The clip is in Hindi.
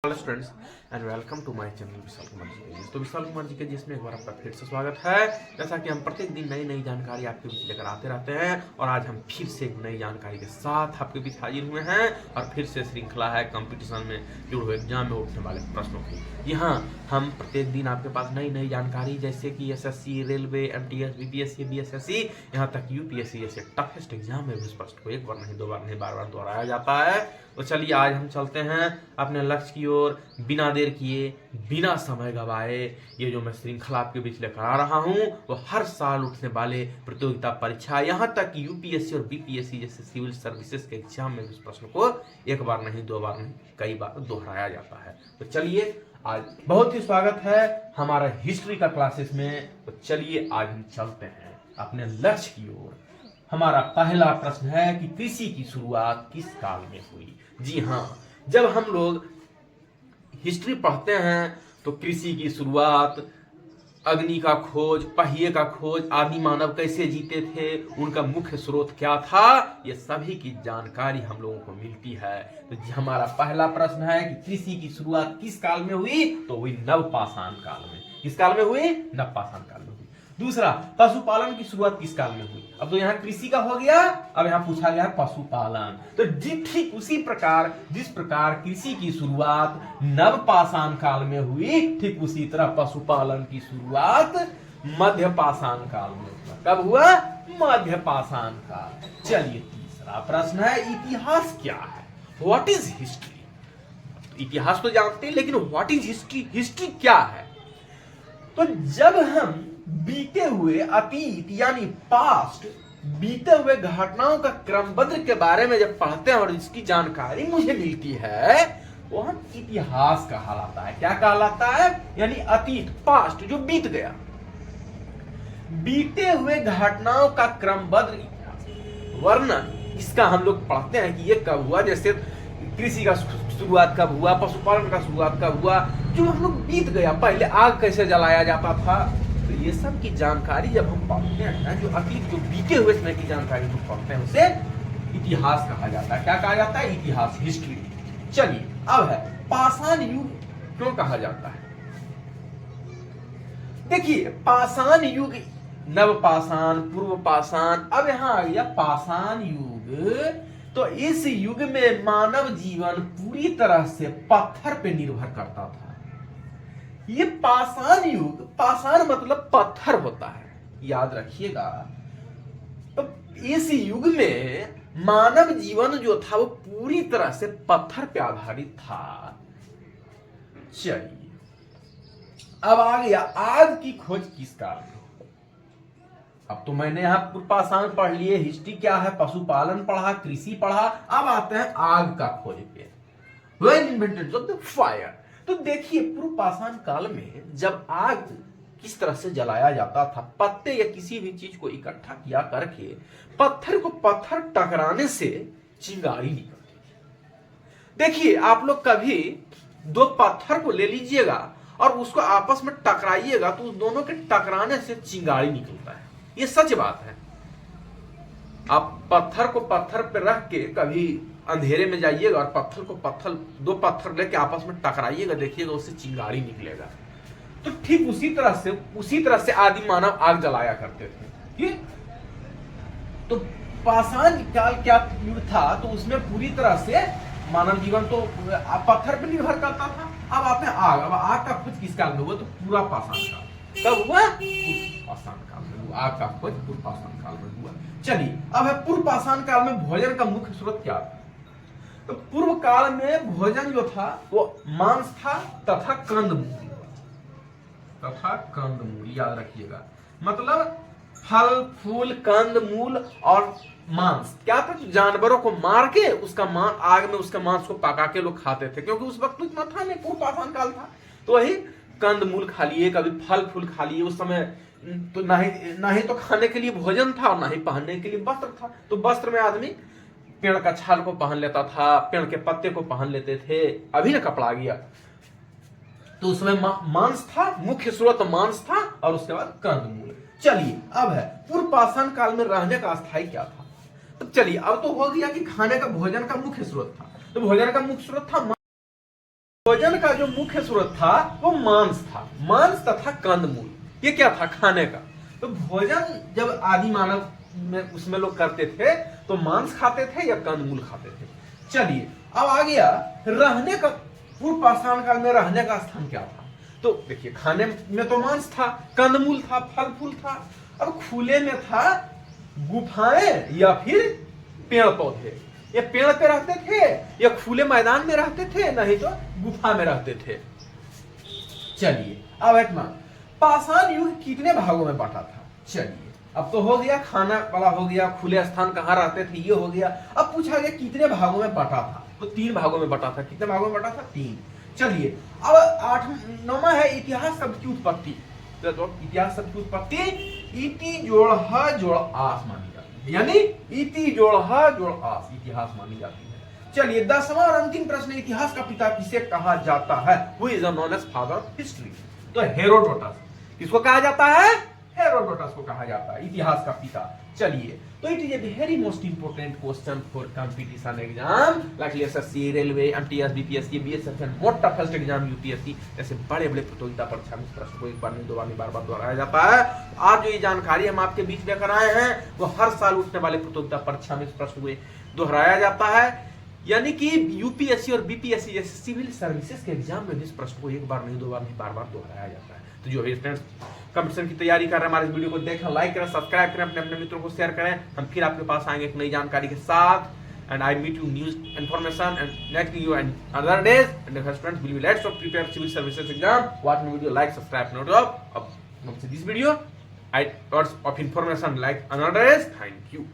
Hello students and welcome to my channel Vishal Kumar ji. तो विशाल कुमार जी के जिसमें एक बार आपका फिर से स्वागत है। जैसा कि हम प्रत्येक दिन नई नई जानकारी आपके बीच लेकर आते रहते हैं और आज हम फिर से एक नई जानकारी के साथ आपके बीच हाजिर हुए हैं और फिर से श्रृंखला है कंपटीशन में जुड़े हुए एग्जाम में उठने वाले प्रश्नों की। यहाँ हम प्रत्येक दिन आपके पास नई नई जानकारी जैसे कि SSC, railway, MTS, BPSC, BSSC, यहाँ तक यूपीएससी जैसे टफेस्ट एग्जाम में भी इस प्रश्न को एक बार नहीं, दो बार नहीं, बार बार दोहराया जाता है। तो चलिए आज हम चलते हैं अपने लक्ष्य की ओर बिना देर किए, बिना समय गवाए। ये जो मैं श्रृंखला आपके बीच लेकर आ रहा हूँ वो हर साल उठने वाले प्रतियोगिता परीक्षा, यहाँ तक यूपीएससी और बीपीएससी जैसे सिविल सर्विसेज के एग्जाम में इस प्रश्न को एक बार नहीं, दो बार नहीं, कई बार दोहराया जाता है। तो चलिए आज बहुत ही स्वागत है हमारा हिस्ट्री का क्लासेस में। तो चलिए आज हम चलते हैं अपने लक्ष्य की ओर। हमारा पहला प्रश्न है कि कृषि की शुरुआत किस काल में हुई। जी हाँ, जब हम लोग हिस्ट्री पढ़ते हैं तो कृषि की शुरुआत, अग्नि का खोज, पहिए का खोज, आदि मानव कैसे जीते थे, उनका मुख्य स्रोत क्या था, ये सभी की जानकारी हम लोगों को मिलती है। तो हमारा पहला प्रश्न है कि कृषि की शुरुआत किस काल में हुई, तो हुई नवपाषाण काल में। किस काल में हुई? नवपाषाण काल में हुई। दूसरा, पशुपालन की शुरुआत किस काल में हुई। अब तो यहाँ कृषि का हो गया, अब यहाँ पूछा गया पशुपालन। तो ठीक उसी प्रकार जिस प्रकार कृषि की शुरुआत नवपाषाण काल में हुई, ठीक उसी तरह पशुपालन की शुरुआत मध्यपाषाण काल में हुआ। कब हुआ? मध्यपाषाण काल। चलिए तीसरा प्रश्न है, इतिहास क्या है? What is history. इतिहास तो जानते हैं, लेकिन व्हाट इज हिस्ट्री, हिस्ट्री क्या है? तो जब हम बीते हुए अतीत यानी पास्ट, बीते हुए घटनाओं का क्रमबद्ध के बारे में जब पढ़ते हैं और इसकी जानकारी मुझे मिलती है, वो हम इतिहास कहलाता है। क्या कहलाता है? यानी अतीत, पास्ट, जो बीत गया, बीते हुए घटनाओं का क्रमबद्ध इतिहास, वर्णन, इसका हम लोग पढ़ते हैं कि ये कब हुआ। जैसे कृषि का शुरुआत कब हुआ, पशुपालन का शुरुआत कब हुआ, जो हम लोग बीत गया, पहले आग कैसे जलाया जाता था। तो ये सब की जानकारी जब हम पढ़ते हैं, जो अतीत, जो बीते हुए समय की जानकारी हम पढ़ते हैं, उसे इतिहास कहा जाता है। क्या कहा जाता है? इतिहास, हिस्ट्री। चलिए अब है पाषाण युग क्यों कहा जाता है। देखिए, पाषाण युग, नवपाषाण, पूर्व पाषाण, अब यहाँ आ गया पाषाण युग। तो इस युग में मानव जीवन पूरी तरह से पत्थर पे निर्भर करता था। ये पाषाण युग, पाषाण मतलब पत्थर होता है, याद रखिएगा। तो इस युग में मानव जीवन जो था वो पूरी तरह से पत्थर पे आधारित था। चलिए अब आ गया आग की खोज किस काल में। अब तो मैंने यहाँ पूर्वपाषाण पढ़ लिए, हिस्ट्री क्या है, पशुपालन पढ़ा, कृषि पढ़ा, अब आते हैं आग का खोज पे। When invented the fire। तो देखिए पूर्वपाषाण काल में जब आग किस तरह से जलाया जाता था, पत्ते या किसी भी चीज को इकट्ठा किया करके पत्थर को पत्थर टकराने से चिंगारी निकलती थी। देखिए आप लोग कभी दो पत्थर को ले लीजिएगा और उसको आपस में टकराइएगा तो उस दोनों के टकराने से चिंगारी निकलता है। ये सच बात है। आप पत्थर को पत्थर पे रख के कभी अंधेरे में जाइएगा और पत्थर को पत्थर, दो पत्थर लेके आपस में टकराइएगा, देखिएगा उससे चिंगारी निकलेगा। तो ठीक उसी तरह से आदि मानव आग जलाया करते थे। तो पाषाण काल क्या युग था, तो उसमें पूरी तरह से मानव जीवन तो पत्थर पर निर्भर करता था। अब आते हैं आग। अब आग का खोज किस काल में हुआ, तो पूरा पाषाण काल। कब हुआ? पाषाण काल में हुआ। आग का खोज पूर्व पाषाण काल में हुआ। चलिए अब है पूर्व पाषाण काल में भोजन का मुख्य स्रोत क्या था। तो पूर्व काल में भोजन जो था वो मांस था तथा कंदमूल, याद रखिएगा। मतलब फल फूल, कंद मूल और मांस। क्या था? जानवरों को मार के उसका आग में उसका मांस को पका के लोग खाते थे, क्योंकि उस वक्त तो इतना था नहीं, पूर्व पाषाण काल था। तो वही कंद मूल खा लिए, कभी फल फूल खा लिए। उस समय तो ना ही तो खाने के लिए भोजन था और ना ही पहनने के लिए वस्त्र था। तो वस्त्र में आदमी पेड़ का छाल को पहन लेता था, पेड़ के पत्ते को पहन लेते थे। अभी ना कपड़ा आ गया। तो उसमें मांस था, मुख्य स्रोत मांस था, और उसके बाद कंदमूल। चलिए अब है पूर्व पाषाण काल में रहने का स्थायी क्या था। तो चलिए अब तो हो गया कि खाने का, भोजन का मुख्य स्रोत था। तो भोजन का मुख्य स्रोत था भोजन का जो मुख्य स्रोत था वो मांस था, मांस तथा कंदमूल, ये क्या था खाने का। तो भोजन जब आदि मानव में उसमें लोग करते थे तो मांस खाते थे या कंदमूल खाते थे। चलिए अब आ गया रहने का, पूर्व पाषाण काल में रहने का स्थान क्या था। तो देखिए खाने में तो मांस था, कंदमूल था, फल फूल था। अब खुले में था गुफाएं या फिर पेड़ पौधे। ये पेड़ पे रहते थे या खुले मैदान में रहते थे, नहीं तो गुफा में रहते थे। चलिए अब एक मान पाषाण युग कितने भागों में बांटा था। चलिए अब तो हो गया खाना वाला, हो गया खुले स्थान कहाँ रहते थे, ये हो गया। अब पूछा गया कितने भागों में बांटा था, तो 3 भागों में बांटा था। कितने भागों में बांटा था? 3। चलिए अब 9वां है इतिहास शब्द की उत्पत्ति। तो इतिहास शब्द की उत्पत्ति इति जोड़ ह जोड़ आस मानी जाती है, यानी इति जोड़ ह जोड़ आस इतिहास मानी जाती है। चलिए 10वां और अंतिम प्रश्न, इतिहास का पिता किसे कहा जाता है? वो is known as father of history. तो हेरोडोटस, किसको कहा जाता है? हेरोडोटस को कहा जाता है इतिहास का पिता। चलिए तो it is a very most important question for competition exam like SSC, railway, MTS, BPSC, BSF and most toughest exam UPSC. ऐसे बड़े बड़े प्रतियोगिता परीक्षा में इस प्रश्न को एक बार नहीं, 2 बार नहीं, बार-बार दोहराया जाता है। आज जो ये जानकारी हम आपके बीच में कराए हैं वो हर साल उठने वाले प्रतियोगिता परीक्षा में इस प्रश्न को दोहराया जाता है। यानी कि यूपीएससी और बीपीएससी जैसे सिविल सर्विसेज के एग्जाम में इस प्रश्न को एक बार नहीं, 2 बार नहीं, बार-बार दोहराया जाता है। तो जो स्टूडेंट्स कंपटीशन की तैयारी कर रहे हैं हमारे इस वीडियो को देखें, लाइक करें, सब्सक्राइब करें, अपने अपने मित्रों को शेयर करें। हम फिर आपके पास आएंगे एक नई जानकारी के साथ। And I meet you news information and next you and other days and students will be let's of prepare civil services exam. Watch my video, like, subscribe, note of this video I thoughts of information like another days. Thank you.